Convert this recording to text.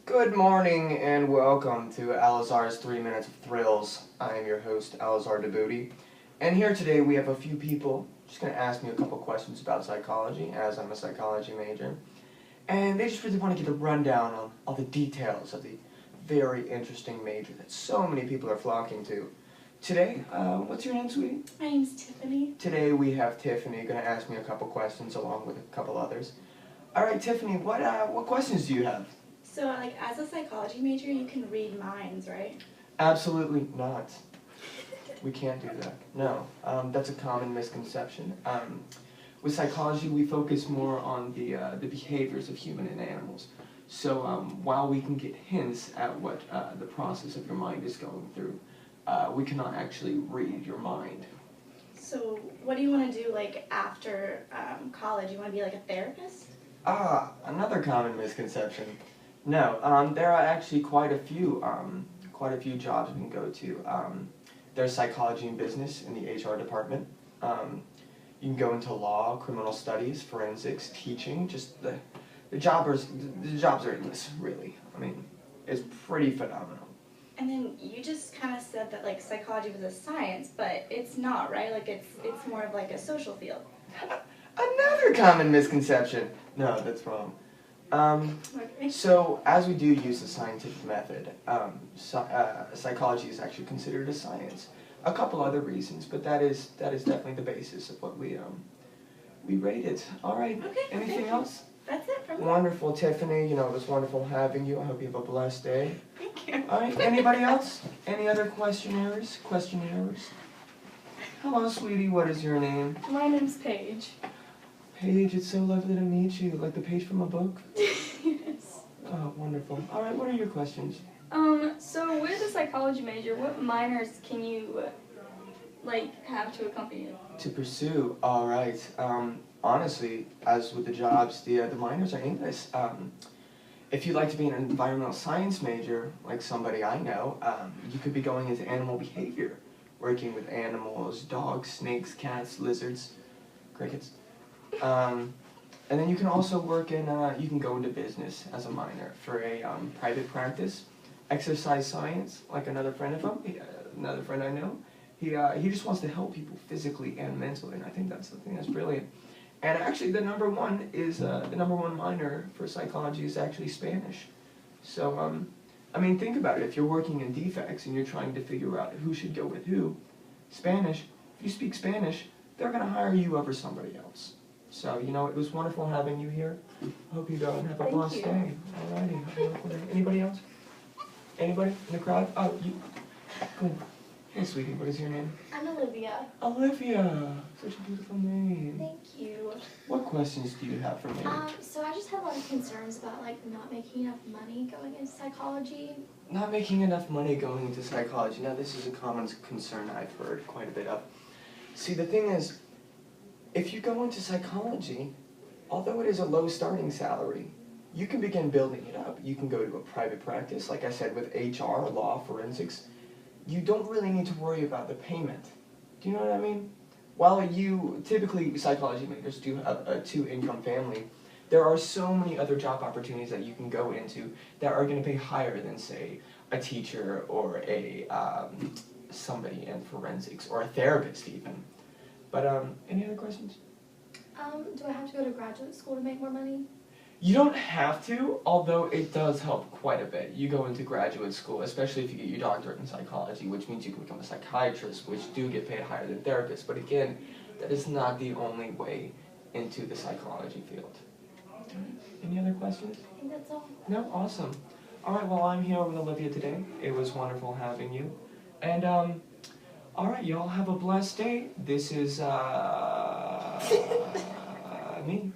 Good morning and welcome to Alizar's 3 Minutes of Thrills. I am your host, Alizar DeBooty. And here today we have a few people just going to ask me a couple questions about psychology, as I'm a psychology major. And they just really want to get a rundown on all the details of the very interesting major that so many people are flocking to. Today, what's your name, sweetie? My name's Tiffany. Today we have Tiffany going to ask me a couple questions along with a couple others. Alright, Tiffany, what questions do you have? So, as a psychology major, you can read minds, right? Absolutely not. We can't do that. No, that's a common misconception. With psychology, we focus more on the behaviors of human and animals. So while we can get hints at what the process of your mind is going through, we cannot actually read your mind. So, what do you want to do, after college? You want to be, a therapist? Another common misconception. No, there are actually quite a few jobs we can go to. There's psychology and business in the HR department. You can go into law, criminal studies, forensics, teaching. Just the jobs are endless, really. I mean, it's pretty phenomenal. And then you just kind of said that psychology was a science, but it's not, right? It's more of a social field. Another common misconception. No, that's wrong. Okay. So, as we do use the scientific method, psychology is actually considered a science. A couple other reasons, but that is definitely the basis of what we rate it. All right. Okay. Anything else? That's it from me. Wonderful, Tiffany. You know, it was wonderful having you. I hope you have a blessed day. Thank you. All right. Anybody else? Any other questionnaires? Hello, sweetie. What is your name? My name's Paige. Paige, it's so lovely to meet you. Like the page from a book? Yes. Oh, wonderful. All right, what are your questions? So with a psychology major, what minors can you, have to accompany it? To pursue, all right. Honestly, as with the jobs, the minors are English. If you'd like to be an environmental science major, like somebody I know, you could be going into animal behavior, working with animals, dogs, snakes, cats, lizards, crickets. And then you can also work in, you can go into business as a minor for a private practice, exercise science, like another friend of him, another friend I know. He just wants to help people physically and mentally, and I think that's brilliant. And actually, the number one minor for psychology is actually Spanish. So, I mean, think about it. If you're working in defects and you're trying to figure out who should go with who, Spanish. If you speak Spanish, they're gonna hire you over somebody else. So, you know, it was wonderful having you here. Hope you go and have a blessed day. Alrighty, have a wonderful day. Anybody else? Anybody in the crowd? Oh, you. Good. Hey, sweetie, what is your name? I'm Olivia. Olivia! Such a beautiful name. Thank you. What questions do you have for me? So I just have a lot of concerns about not making enough money going into psychology. Not making enough money going into psychology. Now, this is a common concern I've heard quite a bit of. See, the thing is, if you go into psychology, although it is a low starting salary, you can begin building it up. You can go to a private practice, like I said, with HR, law, forensics. You don't really need to worry about the payment. Do you know what I mean? While typically psychology majors do have a two-income family, there are so many other job opportunities that you can go into that are going to pay higher than, say, a teacher or somebody in forensics or a therapist even. But any other questions? Do I have to go to graduate school to make more money? You don't have to, although it does help quite a bit. You go into graduate school, especially if you get your doctorate in psychology, which means you can become a psychiatrist, which do get paid higher than therapists. But again, that is not the only way into the psychology field. Any other questions? I think that's all. No? Awesome. All right, well, I'm here with Olivia today. It was wonderful having you. And, all right, y'all have a blessed day. This is, me.